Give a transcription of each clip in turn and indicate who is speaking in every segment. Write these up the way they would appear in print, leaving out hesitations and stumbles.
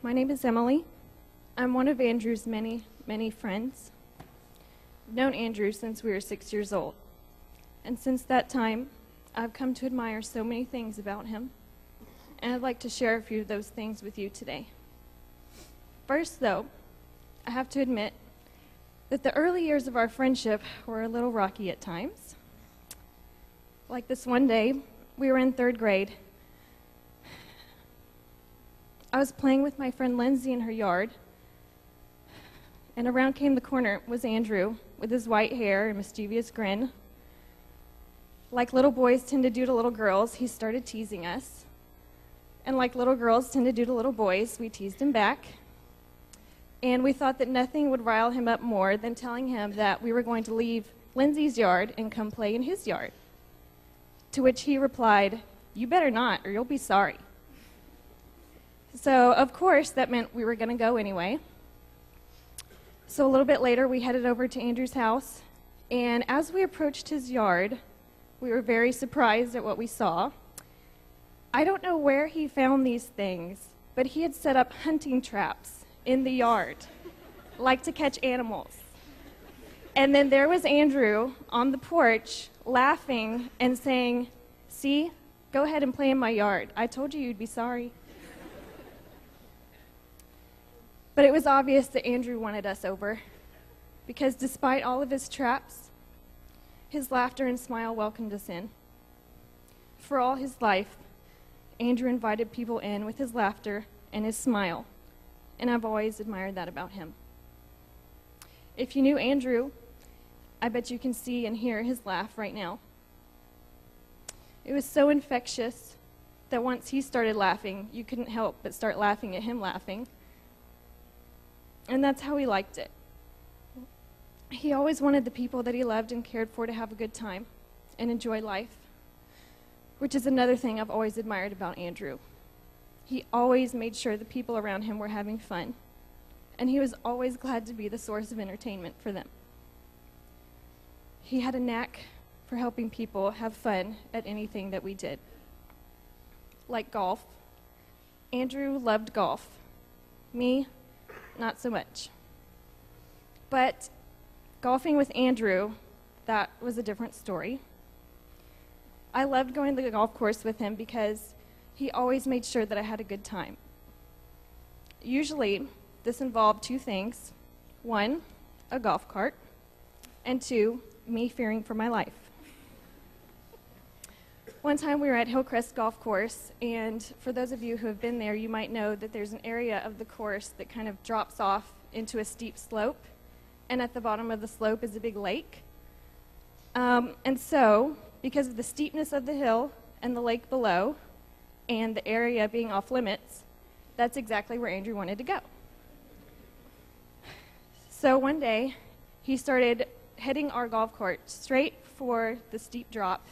Speaker 1: My name is Emily. I'm one of Andrew's many, many friends. I've known Andrew since we were 6 years old. And since that time, I've come to admire so many things about him. And I'd like to share a few of those things with you today. First, though, I have to admit that the early years of our friendship were a little rocky at times. Like this one day, we were in 3rd grade. I was playing with my friend Lindsay in her yard, and around came the corner was Andrew with his white hair and mischievous grin. Like little boys tend to do to little girls, he started teasing us. And like little girls tend to do to little boys, we teased him back. And we thought that nothing would rile him up more than telling him that we were going to leave Lindsay's yard and come play in his yard. To which he replied, "You better not, or you'll be sorry." So, of course, that meant we were going to go anyway. So a little bit later, we headed over to Andrew's house, and as we approached his yard, we were very surprised at what we saw. I don't know where he found these things, but he had set up hunting traps in the yard, like to catch animals. And then there was Andrew on the porch, laughing and saying, "See, go ahead and play in my yard. I told you you'd be sorry." But it was obvious that Andrew wanted us over, because despite all of his traps, his laughter and smile welcomed us in. For all his life, Andrew invited people in with his laughter and his smile, and I've always admired that about him. If you knew Andrew, I bet you can see and hear his laugh right now. It was so infectious that once he started laughing, you couldn't help but start laughing at him laughing. And that's how he liked it. He always wanted the people that he loved and cared for to have a good time and enjoy life, which is another thing I've always admired about Andrew. He always made sure the people around him were having fun, and he was always glad to be the source of entertainment for them. He had a knack for helping people have fun at anything that we did. Like golf. Andrew loved golf. Me, not so much. But golfing with Andrew, that was a different story. I loved going to the golf course with him because he always made sure that I had a good time. Usually, this involved 2 things. 1, a golf cart, and 2, me fearing for my life. One time we were at Hillcrest Golf Course, and for those of you who have been there, you might know that there's an area of the course that kind of drops off into a steep slope, and at the bottom of the slope is a big lake. And so, because of the steepness of the hill and the lake below, and the area being off limits, that's exactly where Andrew wanted to go. So one day, he started heading our golf cart straight for the steep drop,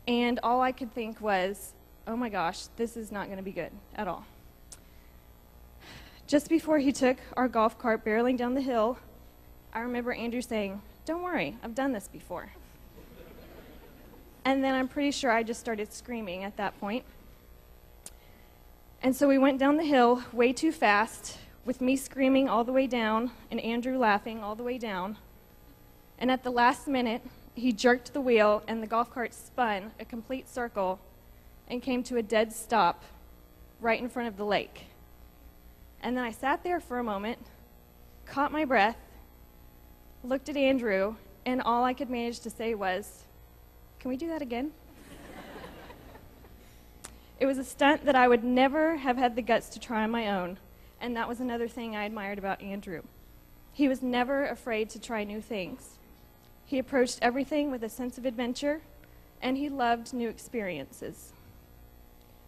Speaker 1: and all I could think was, oh my gosh, this is not going to be good at all. Just before he took our golf cart barreling down the hill, I remember Andrew saying, "Don't worry, I've done this before." And then I'm pretty sure I just started screaming at that point. And so we went down the hill way too fast, with me screaming all the way down and Andrew laughing all the way down. And at the last minute, he jerked the wheel and the golf cart spun a complete circle and came to a dead stop right in front of the lake. And then I sat there for a moment, caught my breath, looked at Andrew, and all I could manage to say was, "Can we do that again?" It was a stunt that I would never have had the guts to try on my own, and that was another thing I admired about Andrew. He was never afraid to try new things. He approached everything with a sense of adventure, and he loved new experiences.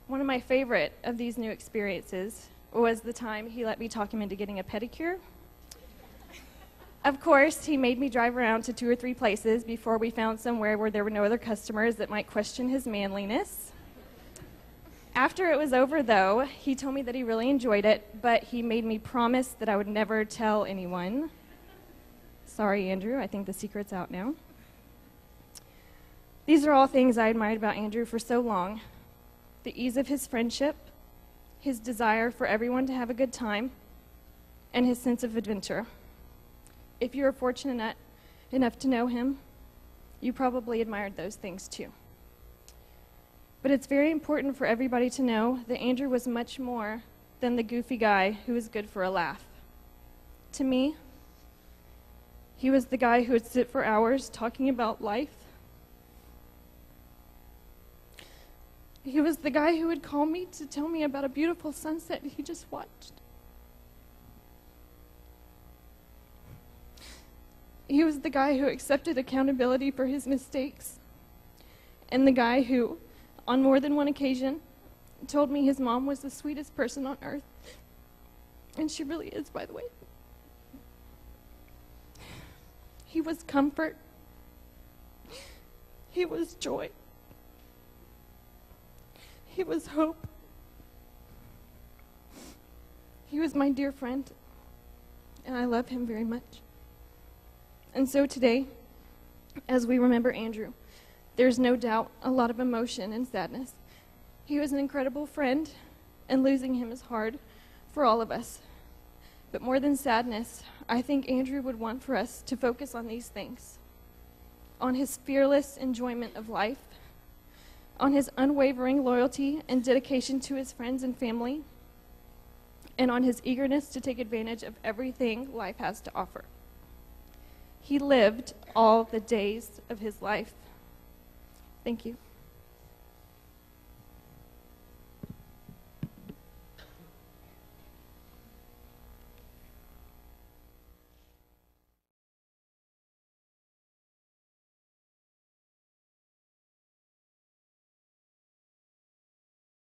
Speaker 1: One of my favorite of these new experiences was the time he let me talk him into getting a pedicure. Of course, he made me drive around to 2 or 3 places before we found somewhere where there were no other customers that might question his manliness. After it was over, though, he told me that he really enjoyed it, but he made me promise that I would never tell anyone. Sorry, Andrew, I think the secret's out now. These are all things I admired about Andrew for so long. The ease of his friendship, his desire for everyone to have a good time, and his sense of adventure. If you were fortunate enough to know him, you probably admired those things too. But it's very important for everybody to know that Andrew was much more than the goofy guy who was good for a laugh. To me, he was the guy who would sit for hours talking about life. He was the guy who would call me to tell me about a beautiful sunset he just watched. He was the guy who accepted accountability for his mistakes, and the guy who, on more than one occasion, told me his mom was the sweetest person on earth. And she really is, by the way. He was comfort. He was joy. He was hope. He was my dear friend, and I love him very much. And so today, as we remember Andrew, there's no doubt a lot of emotion and sadness. He was an incredible friend, and losing him is hard for all of us. But more than sadness, I think Andrew would want for us to focus on these things: on his fearless enjoyment of life, on his unwavering loyalty and dedication to his friends and family, and on his eagerness to take advantage of everything life has to offer. He lived all the days of his life. Thank you.